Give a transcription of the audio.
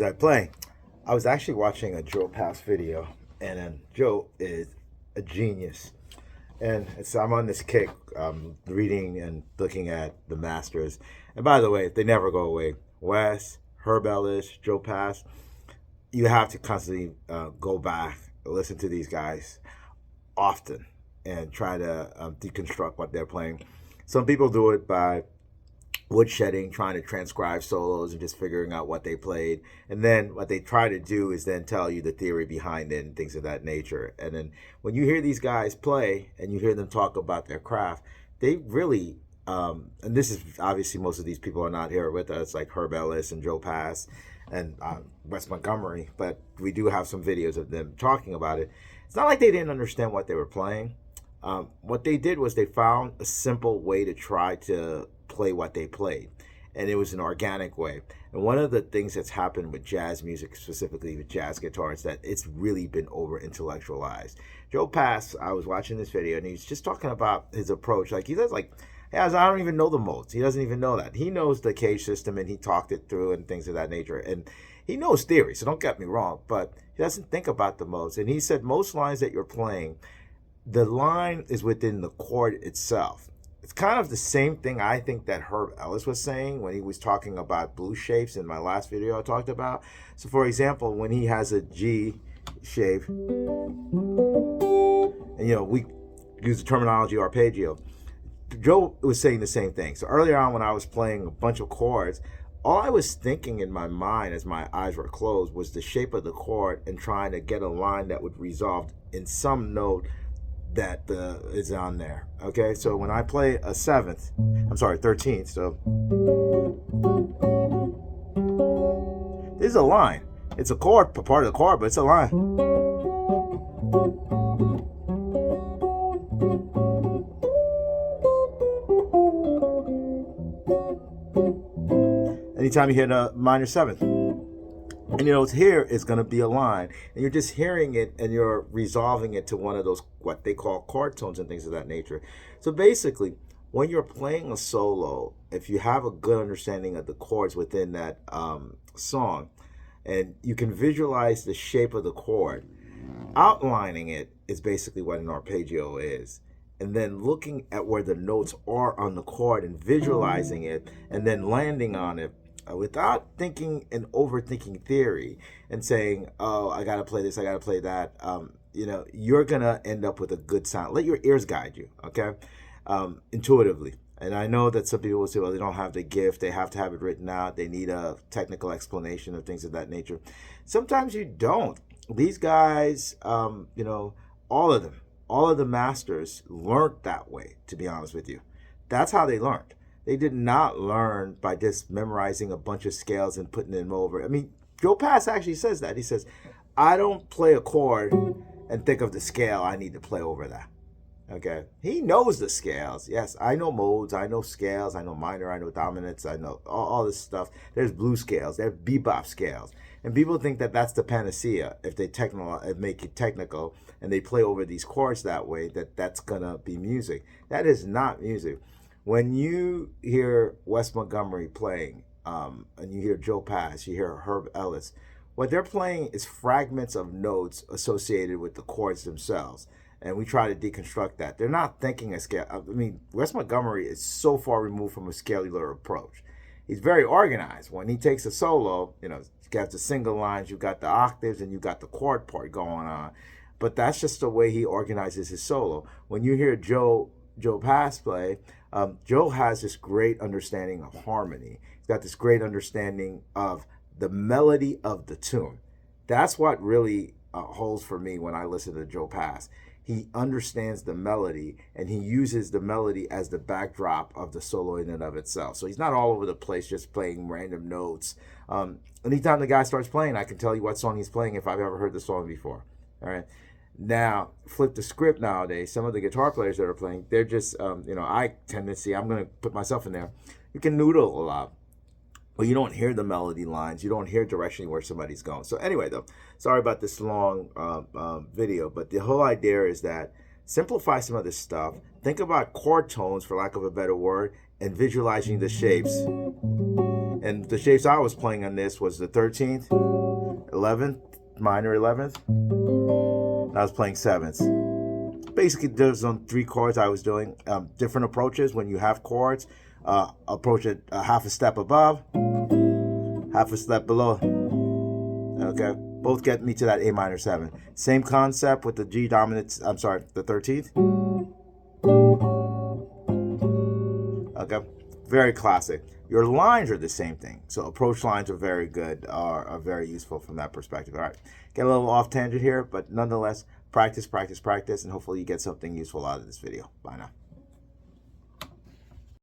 was I playing? I was actually watching a Joe Pass video, and then Joe is a genius. And so I'm on this kick, reading and looking at the masters. And by the way, they never go away. Wes, Herb Ellis, Joe Pass. You have to constantly go back, listen to these guys often, and try to deconstruct what they're playing. Some people do it by woodshedding, trying to transcribe solos and just figuring out what they played. And then what they try to do is then tell you the theory behind it and things of that nature. And then when you hear these guys play and you hear them talk about their craft, they really, and this is obviously most of these people are not here with us, like Herb Ellis and Joe Pass and Wes Montgomery, but we do have some videos of them talking about it. It's not like they didn't understand what they were playing. What they did was they found a simple way to try to play what they played, and it was an organic way. And one of the things that's happened with jazz music, specifically with jazz guitar, is that it's really been over intellectualized. Joe Pass, I was watching this video and he's just talking about his approach. Like he does, like, hey, I don't even know the modes. He doesn't even know that. He knows the cage system and he talked it through and things of that nature. And he knows theory, so don't get me wrong, but he doesn't think about the modes. And he said most lines that you're playing, the line is within the chord itself. It's kind of the same thing I think that Herb Ellis was saying when he was talking about blues shapes in my last video I talked about. So for example, when he has a G shape, and we use the terminology arpeggio, Joe was saying the same thing. So earlier on when I was playing a bunch of chords, all I was thinking in my mind as my eyes were closed was the shape of the chord and trying to get a line that would resolve in some note that is on there. Okay, so when I play a 13th, so this is a line. It's a chord, part of the chord, but it's a line. Anytime you hit a minor 7th, and it's here is going to be a line, and you're just hearing it and you're resolving it to one of those what they call chord tones and things of that nature. So basically, when you're playing a solo, if you have a good understanding of the chords within that song, and you can visualize the shape of the chord, outlining it is basically what an arpeggio is. And then looking at where the notes are on the chord and visualizing it, and then landing on it, without thinking and overthinking theory and saying, oh, I gotta play this, I gotta play that, you're gonna end up with a good sound. Let your ears guide you, okay? Intuitively. And I know that some people will say, well, they don't have the gift, they have to have it written out, they need a technical explanation of things of that nature. Sometimes you don't. These guys, all of them, all of the masters learned that way, to be honest with you. That's how they learned. They did not learn by just memorizing a bunch of scales and putting them over. I mean, Joe Pass actually says that. He says, I don't play a chord and think of the scale I need to play over that. Okay? He knows the scales. Yes, I know modes. I know scales. I know minor. I know dominants. I know all this stuff. There's blues scales. There's bebop scales. And people think that that's the panacea if they make it technical and they play over these chords that way, that's going to be music. That is not music. When you hear Wes Montgomery playing, and you hear Joe Pass, you hear Herb Ellis, what they're playing is fragments of notes associated with the chords themselves. And we try to deconstruct that. They're not thinking a scale. I mean, Wes Montgomery is so far removed from a scalar approach. He's very organized. When he takes a solo, you got the single lines, you got the octaves, and you got the chord part going on. But that's just the way he organizes his solo. When you hear Joe Pass play, Joe has this great understanding of harmony. He's got this great understanding of the melody of the tune. That's what really holds for me when I listen to Joe Pass. He understands the melody, and he uses the melody as the backdrop of the solo in and of itself. So he's not all over the place just playing random notes. Anytime the guy starts playing, I can tell you what song he's playing if I've ever heard the song before. All right. Now, flip the script nowadays. Some of the guitar players that are playing, they're just, I tend to see, I'm going to put myself in there. You can noodle a lot, but you don't hear the melody lines. You don't hear directionally where somebody's going. So anyway, though, sorry about this long video, but the whole idea is that simplify some of this stuff. Think about chord tones, for lack of a better word, and visualizing the shapes. And the shapes I was playing on this was the 13th, 11th, minor 11th, and I was playing 7th. Basically, there's on 3 chords I was doing. Different approaches when you have chords. Approach it half a step above, half a step below. Okay, both get me to that A minor 7. Same concept with the G dominant, I'm sorry, the 13th. Okay, very classic. Your lines are the same thing. So approach lines are very good, are very useful from that perspective. All right, get a little off tangent here, but nonetheless, practice, practice, practice, and hopefully you get something useful out of this video. Bye now.